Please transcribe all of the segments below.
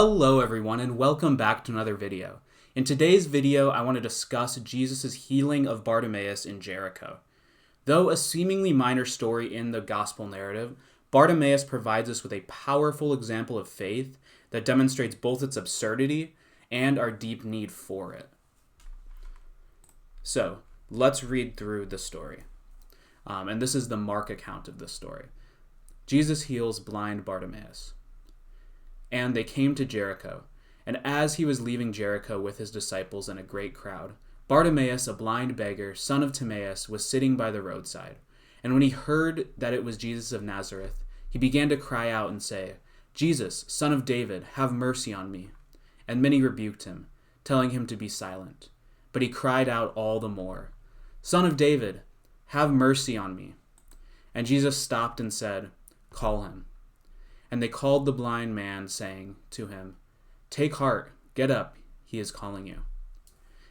Hello everyone and welcome back to another video. In today's video, I want to discuss Jesus' healing of Bartimaeus in Jericho. Though a seemingly minor story in the gospel narrative, Bartimaeus provides us with a powerful example of faith that demonstrates both its absurdity and our deep need for it. So, let's read through the story. And this is the Mark account of this story. Jesus heals blind Bartimaeus. And they came to Jericho, and as he was leaving Jericho with his disciples and a great crowd, Bartimaeus, a blind beggar, son of Timaeus, was sitting by the roadside. And when he heard that it was Jesus of Nazareth, he began to cry out and say, "Jesus, son of David, have mercy on me." And many rebuked him, telling him to be silent. But he cried out all the more, "Son of David, have mercy on me." And Jesus stopped and said, "Call him." And they called the blind man, saying to him, "Take heart, get up, he is calling you."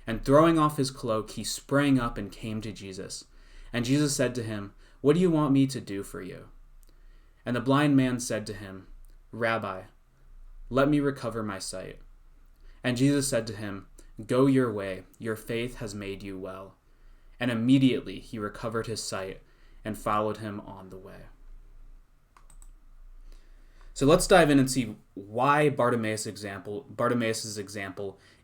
And throwing off his cloak, he sprang up and came to Jesus. And Jesus said to him, "What do you want me to do for you?" And the blind man said to him, "Rabbi, let me recover my sight." And Jesus said to him, "Go your way, your faith has made you well." And immediately he recovered his sight and followed him on the way. So let's dive in and see why Bartimaeus' example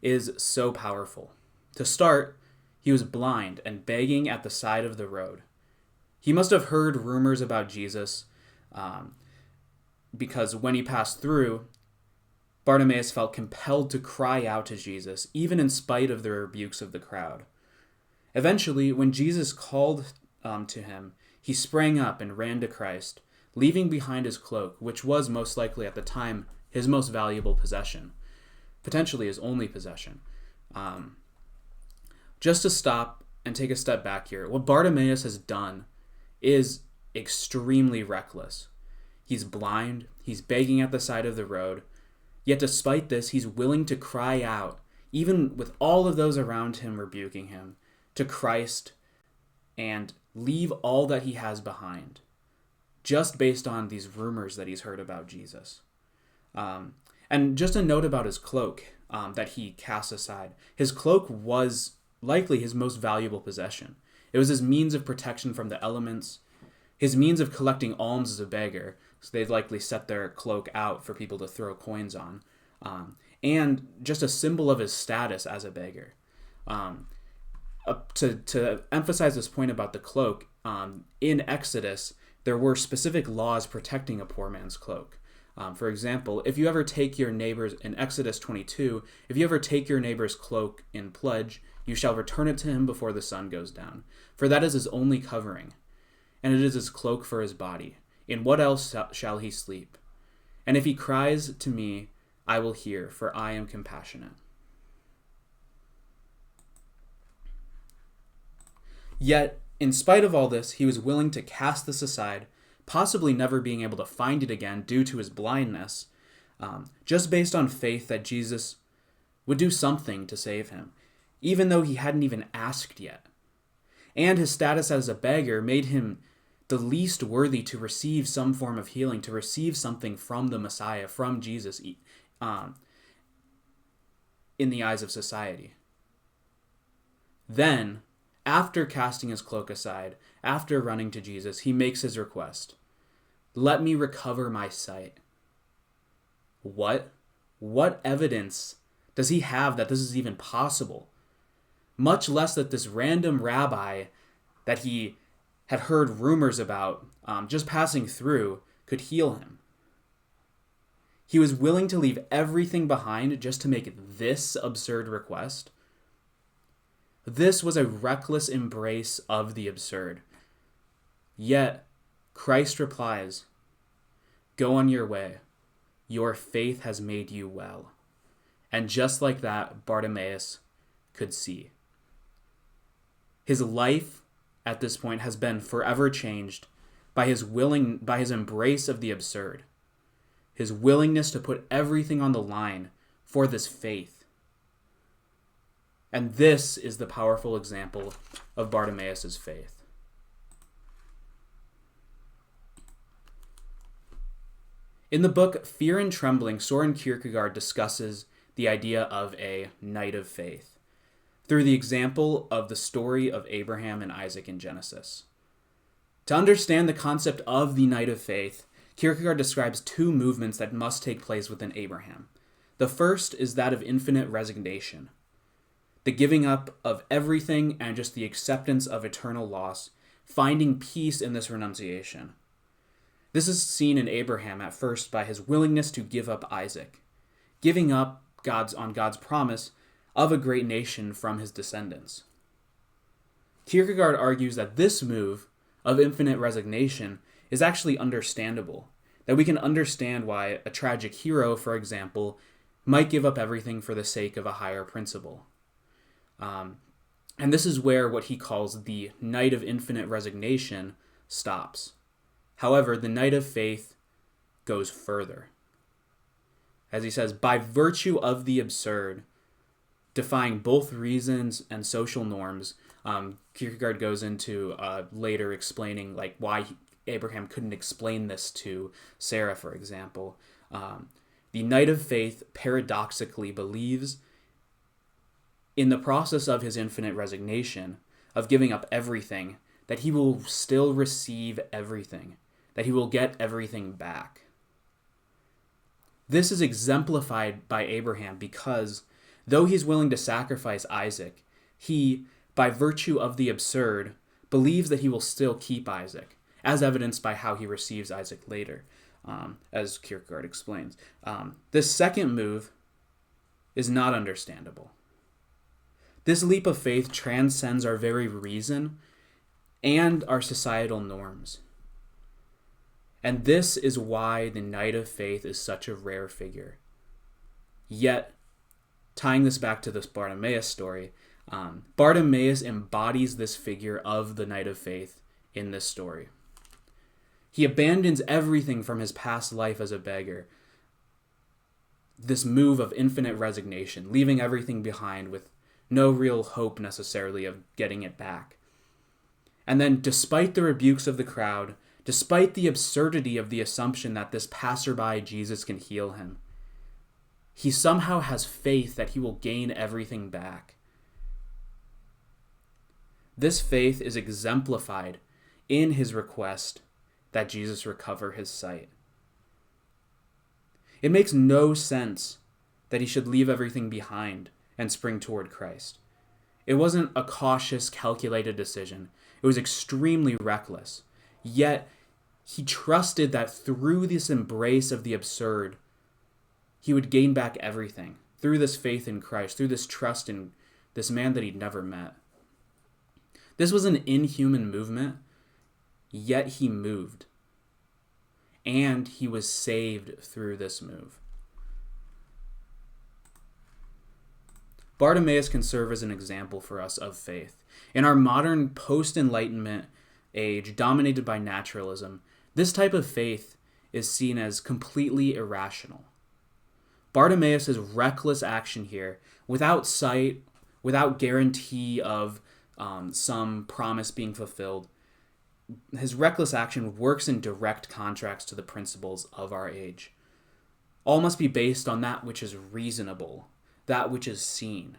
is so powerful. To start, he was blind and begging at the side of the road. He must have heard rumors about Jesus because when he passed through, Bartimaeus felt compelled to cry out to Jesus, even in spite of the rebukes of the crowd. Eventually, when Jesus called to him, he sprang up and ran to Christ, leaving behind his cloak, which was most likely at the time his most valuable possession, potentially his only possession. Just to stop and take a step back here, what Bartimaeus has done is extremely reckless. He's blind, he's begging at the side of the road, yet despite this, he's willing to cry out, even with all of those around him rebuking him, to Christ and leave all that he has behind, just based on these rumors that he's heard about Jesus. And just a note about his cloak that he cast aside. His cloak was likely his most valuable possession. It was his means of protection from the elements, his means of collecting alms as a beggar, so they'd likely set their cloak out for people to throw coins on, and just a symbol of his status as a beggar. To emphasize this point about the cloak, in Exodus, there were specific laws protecting a poor man's cloak. For example, if you ever take your neighbor's, in Exodus 22, if you ever take your neighbor's cloak in pledge, you shall return it to him before the sun goes down. For that is his only covering, and it is his cloak for his body. In what else shall he sleep? And if he cries to me, I will hear, for I am compassionate. Yet, in spite of all this, he was willing to cast this aside, possibly never being able to find it again due to his blindness, just based on faith that Jesus would do something to save him, even though he hadn't even asked yet. And his status as a beggar made him the least worthy to receive some form of healing, to receive something from the Messiah, from Jesus, in the eyes of society. Then, after casting his cloak aside, after running to Jesus, he makes his request. "Let me recover my sight." What? What evidence does he have that this is even possible? Much less that this random rabbi that he had heard rumors about, just passing through, could heal him. He was willing to leave everything behind just to make this absurd request. This was a reckless embrace of the absurd. Yet, Christ replies, "Go on your way. Your faith has made you well." And just like that, Bartimaeus could see. His life at this point has been forever changed by his embrace of the absurd, his willingness to put everything on the line for this faith. And this is the powerful example of Bartimaeus' faith. In the book Fear and Trembling, Soren Kierkegaard discusses the idea of a knight of faith through the example of the story of Abraham and Isaac in Genesis. To understand the concept of the knight of faith, Kierkegaard describes two movements that must take place within Abraham. The first is that of infinite resignation, the giving up of everything and just the acceptance of eternal loss, finding peace in this renunciation. This is seen in Abraham at first by his willingness to give up Isaac, giving up God's promise of a great nation from his descendants. Kierkegaard argues that this move of infinite resignation is actually understandable, that we can understand why a tragic hero, for example, might give up everything for the sake of a higher principle. And this is where what he calls the knight of infinite resignation stops. However, the knight of faith goes further. As he says, by virtue of the absurd, defying both reasons and social norms, Kierkegaard goes into later explaining like why Abraham couldn't explain this to Sarah, for example. The knight of faith paradoxically believes in the process of his infinite resignation, of giving up everything, that he will still receive everything, that he will get everything back. This is exemplified by Abraham because, though he's willing to sacrifice Isaac, he, by virtue of the absurd, believes that he will still keep Isaac, as evidenced by how he receives Isaac later, as Kierkegaard explains. This second move is not understandable. This leap of faith transcends our very reason and our societal norms. And this is why the knight of faith is such a rare figure. Yet, tying this back to this Bartimaeus story, Bartimaeus embodies this figure of the knight of faith in this story. He abandons everything from his past life as a beggar. This move of infinite resignation, leaving everything behind with no real hope necessarily of getting it back. And then, despite the rebukes of the crowd, despite the absurdity of the assumption that this passerby Jesus can heal him, he somehow has faith that he will gain everything back. This faith is exemplified in his request that Jesus recover his sight. It makes no sense that he should leave everything behind and spring toward Christ. It wasn't a cautious, calculated decision. It was extremely reckless. Yet, he trusted that through this embrace of the absurd, he would gain back everything. Through this faith in Christ, through this trust in this man that he'd never met. This was an inhuman movement, yet he moved. And he was saved through this move. Bartimaeus can serve as an example for us of faith. In our modern post-Enlightenment age dominated by naturalism, this type of faith is seen as completely irrational. Bartimaeus' reckless action here, without sight, without guarantee of some promise being fulfilled, his reckless action works in direct contrast to the principles of our age. All must be based on that which is reasonable, that which is seen.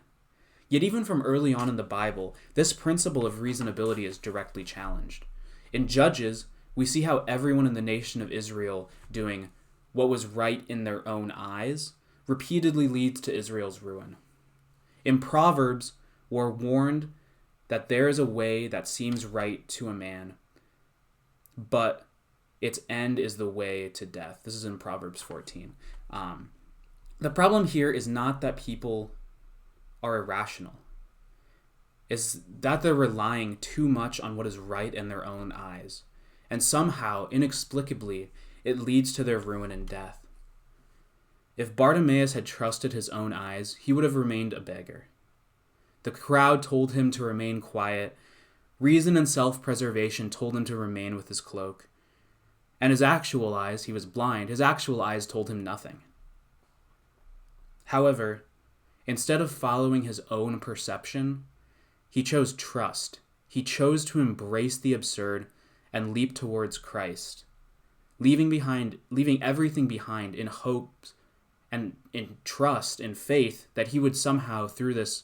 Yet even from early on in the Bible, this principle of reasonability is directly challenged. In Judges, we see how everyone in the nation of Israel doing what was right in their own eyes repeatedly leads to Israel's ruin. In Proverbs, we're warned that there is a way that seems right to a man, but its end is the way to death. This is in Proverbs 14. The problem here is not that people are irrational. It's that they're relying too much on what is right in their own eyes. And somehow, inexplicably, it leads to their ruin and death. If Bartimaeus had trusted his own eyes, he would have remained a beggar. The crowd told him to remain quiet. Reason and self-preservation told him to remain with his cloak. And his actual eyes, he was blind, his actual eyes told him nothing. However, instead of following his own perception, he chose trust. He chose to embrace the absurd and leap towards Christ, leaving everything behind in hopes and in trust and faith that he would somehow, through this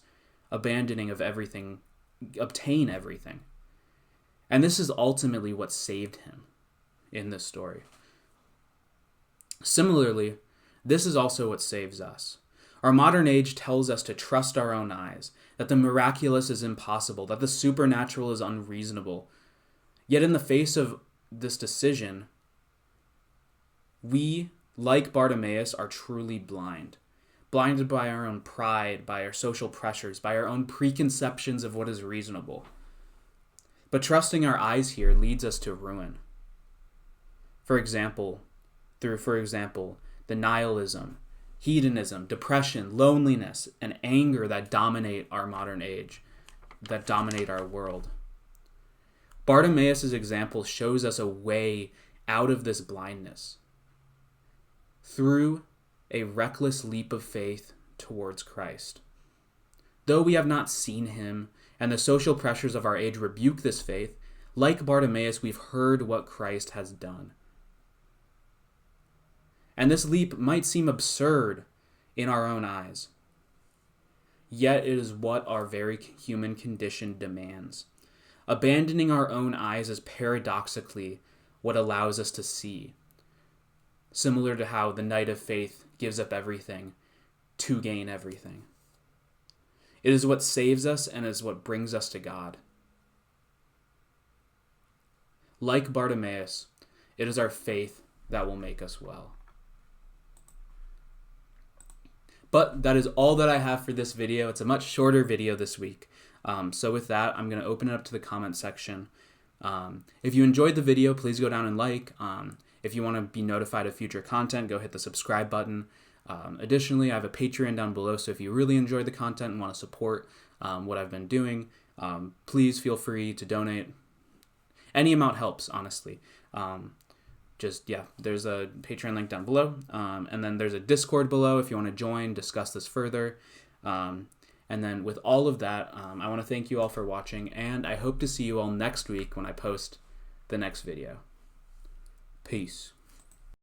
abandoning of everything, obtain everything. And this is ultimately what saved him in this story. Similarly, this is also what saves us. Our modern age tells us to trust our own eyes, that the miraculous is impossible, that the supernatural is unreasonable. Yet in the face of this decision, we, like Bartimaeus, are truly blind. Blinded by our own pride, by our social pressures, by our own preconceptions of what is reasonable. But trusting our eyes here leads us to ruin. For example, the nihilism, hedonism, depression, loneliness, and anger that dominate our modern age, that dominate our world. Bartimaeus' example shows us a way out of this blindness through a reckless leap of faith towards Christ. Though we have not seen him, and the social pressures of our age rebuke this faith, like Bartimaeus, we've heard what Christ has done. And this leap might seem absurd in our own eyes, yet it is what our very human condition demands. Abandoning our own eyes is paradoxically what allows us to see, similar to how the knight of faith gives up everything to gain everything. It is what saves us and is what brings us to God. Like Bartimaeus, it is our faith that will make us well. But that is all that I have for this video. It's a much shorter video this week. So with that, I'm going to open it up to the comment section. If you enjoyed the video, please go down and like. If you want to be notified of future content, go hit the subscribe button. Additionally, I have a Patreon down below, so if you really enjoy the content and want to support what I've been doing, please feel free to donate. Any amount helps, honestly. There's a Patreon link down below, and then there's a Discord below if you want to join, discuss this further. And then with all of that, I want to thank you all for watching, and I hope to see you all next week when I post the next video. Peace.